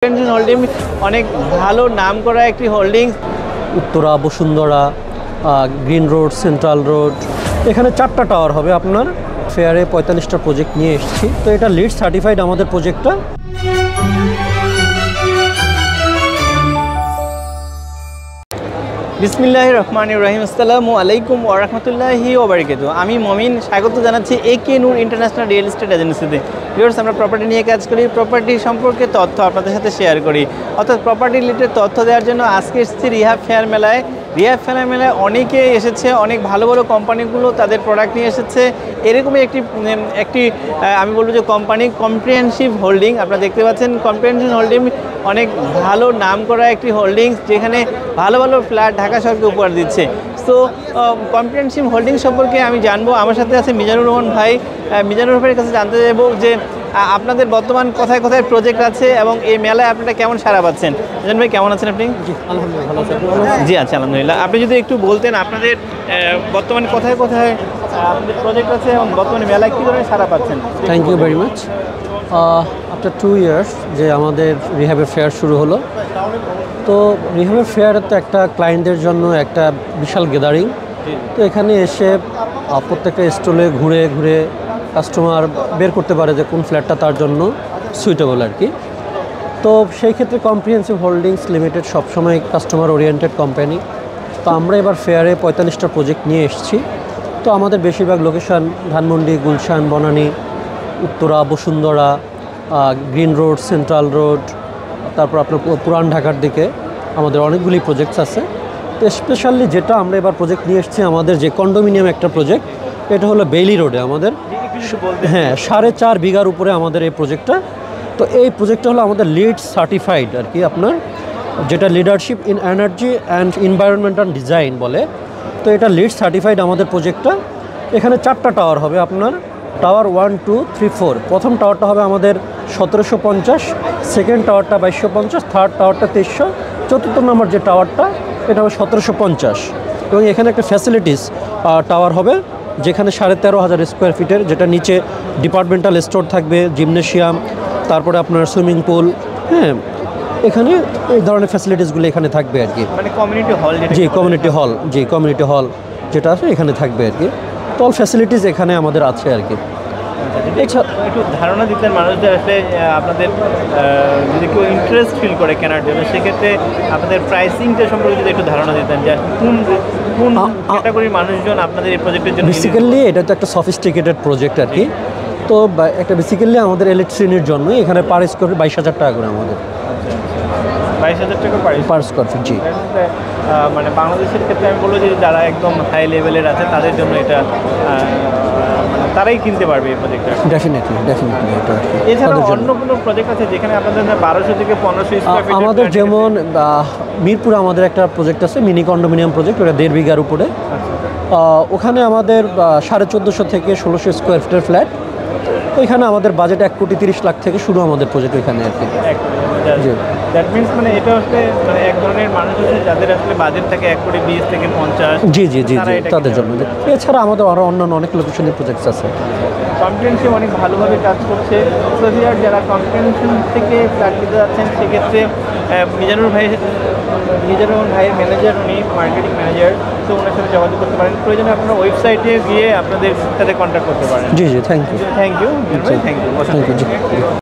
Holding অনেক ভালো নাম করা একটি holding. Uttara, Bashundhara, green road, central road, এখানে 4টা টাওয়ার হবে আপনার। ফেয়ারে 45টা প্রজেক্ট নিয়ে এসেছি, তো এটা লিড সার্টিফাইড আমাদের প্রজেক্টটা। বিসমিল্লাহির রহমানির রহিম। আসসালামু আলাইকুম ওয়া রাহমাতুল্লাহি ওয়া বারাকাতুহু। আমি মমিন, স্বাগত জানাচ্ছি একে নূর ইন্টারন্যাশনাল রিয়েল এস্টেট এজেন্সিতে। ভিউয়ার্স, আমরা প্রপার্টি নিয়ে কাজ করি, প্রপার্টি সম্পর্কে তথ্য আপনাদের সাথে শেয়ার করি, অর্থাৎ প্রপার্টি রিলেটেড তথ্য দেওয়ার জন্য আজকে এসেছি রিহাব ফেয়ার মেলায়। রিহাব ফেয়ার মেলায় অনেকে এসেছে, অনেক ভালো ভালো কোম্পানিগুলো তাদের প্রোডাক্ট নিয়ে এসেছে। এরকমই একটি আমি বলবো যে কোম্পানি কম্প্রিহেনসিভ হোল্ডিং। আপনারা দেখতে পাচ্ছেন কম্প্রিহেনসিভ হোল্ডিং অনেক ভালো নাম করা একটি হোল্ডিংস, যেখানে ভালো ভালো ফ্ল্যাট ঢাকা শহরকে উপহার দিচ্ছে। সো কম্প্রিহেনসিভ হোল্ডিং সম্পর্কে আমি জানবো। আমার সাথে আছে মিজানুর রহমান ভাই। মিজানুর ভাইয়ের কাছে জানতে চাইবো যে আপনাদের বর্তমান কোথায় কোথায় প্রজেক্ট আছে এবং এই মেলায় আপনারা কেমন সাড়া পাচ্ছেন। মিজান ভাই, কেমন আছেন আপনি? জি, আলহামদুলিল্লাহ ভালো আছি। জি আচ্ছা, আলহামদুলিল্লাহ। আপনি যদি একটু বলতেন আপনাদের বর্তমানে কোথায় কোথায় আপনাদের প্রজেক্ট আছে এবং বর্তমানে মেলায় কী ধরনের সাড়া পাচ্ছেন? Thank you very much. After 2 years যে আমাদের রিহাবের ফেয়ার শুরু হলো, তো রিহাবের ফেয়ারে তো একটা ক্লায়েন্টদের জন্য একটা বিশাল গ্যাদারিং। তো এখানে এসে প্রত্যেকটা স্টলে ঘুরে ঘুরে কাস্টমার বের করতে পারে যে কোন ফ্ল্যাটটা তার জন্য সুইটেবল আর কি। তো সেই ক্ষেত্রে কম্প্রিহেনসিভ হোল্ডিংস লিমিটেড সবসময় কাস্টমার ওরিয়েন্টেড কোম্পানি। তো আমরা এবার ফেয়ারে 45টা প্রজেক্ট নিয়ে এসেছি। তো আমাদের বেশিরভাগ location Dhanmondi, Gulshan, Banani, Uttara, Bashundhara, green road, central road, তারপর আপনার পুরান ঢাকার দিকে আমাদের অনেকগুলি প্রজেক্টস আছে। তো স্পেশালি যেটা আমরা এবার প্রজেক্ট নিয়ে এসেছি, আমাদের যে কন্ডোমিনিয়াম একটা প্রজেক্ট, এটা হলো বেইলি রোডে আমাদের। হ্যাঁ, 4.5 বিঘার উপরে আমাদের এই প্রজেক্টটা। তো এই প্রজেক্টটা হলো আমাদের লিড সার্টিফাইড আর কি আপনার, যেটা leadership in energy and environmental design বলে। তো এটা লিড সার্টিফাইড আমাদের প্রজেক্টটা। এখানে 4টা টাওয়ার হবে আপনার। টাওয়ার 1, 2, 3, 4। প্রথম টাওয়ারটা হবে আমাদের 1750, সেকেন্ড টাওয়ারটা 2250, থার্ড টাওয়ারটা 2300, চতুর্থ নম্বর যে টাওয়ারটা এটা হবে 1750। এবং এখানে একটা ফ্যাসিলিটিস টাওয়ার হবে, যেখানে 13,500 স্কোয়ার ফিটের, যেটা নিচে ডিপার্টমেন্টাল স্টোর থাকবে, জিমনেশিয়াম, তারপরে আপনার সুইমিং পুল। হ্যাঁ, এখানে এই ধরনের ফ্যাসিলিটিসগুলো এখানে থাকবে আর কি। মানে কমিউনিটি হল? জি, কমিউনিটি হল যেটা আছে এখানে থাকবে আর কি। তো অল ফ্যাসিলিটিস এখানে আমাদের আছে আর কি। একটু ধারণা দিতেন মানুষদের আসলে আপনাদের যদি কেউ ইন্টারেস্ট ফিল করে কেনার জন্য, সেক্ষেত্রে আপনাদের প্রাইসিংটা সম্পর্কে যদি একটু ধারণা দিতেন, যে কোন ক্যাটাগরির মানুষজন আপনাদের এই প্রজেক্টের জন্য? বেসিক্যালি এটা তো একটা সফিস্টিকেটেড প্রজেক্ট আর কি। তো একটা বেসিক্যালি আমাদের ইলেকট্রিসিটির জন্য এখানে পার স্কোয়ার 22,000 টাকা করে আমাদের। 22,000 টাকা পার স্কোয়ার ফিট। জি, মানে বাংলাদেশের ক্ষেত্রে আমি বলবো যে যারা একদম হাই লেভেলের আছে তাদের জন্য এটা মানে তারাই কিনতে পারবে এই প্রজেক্টটা। ডেফিনেটলি এটা। এছাড়া অন্য কোনো প্রজেক্ট আছে যেখানে আপনাদের 1200 থেকে 1500 স্কোয়ার ফিট? আমাদের যেমন মিরপুরে আমাদের একটা প্রজেক্ট আছে, মিনি কন্ডোমিনিয়াম প্রজেক্ট, ওটা 1.5 বিঘার উপরে। ওখানে আমাদের 1450 থেকে 1600 স্কোয়ার ফিটের ফ্ল্যাট। ওইখানে আমাদের বাজেট 1,30,00,000 থেকে শুরু আমাদের প্রজেক্ট ওইখানে আর কি। দ্যাট মিনস মানে এটা আসলে মানে এক ধরনের মানুষ আছে যাদের আসলে বাজেট থাকে 1,20,00,000 থেকে 50। জি, তাদের জন্য। এছাড়া আমাদের আরও অন্যান্য অনেক লোকেশনের প্রজেক্টস আছে। কম্প্রিহেনসিভ অনেক ভালোভাবে কাজ করছে। সো হিয়ার যারা কম্প্রিহেনসিভ থেকে ফ্ল্যাট নিতে যাচ্ছেন, সেক্ষেত্রে মিজানুর ভাইয়ের ম্যানেজার, উনি মার্কেটিং ম্যানেজার, তো ওনার সাথে যোগাযোগ করতে পারেন। প্রয়োজনে আপনারা ওয়েবসাইটে গিয়ে আপনাদের সাথে কন্ট্যাক্ট করতে পারেন। জি, থ্যাংক ইউ। Thank you.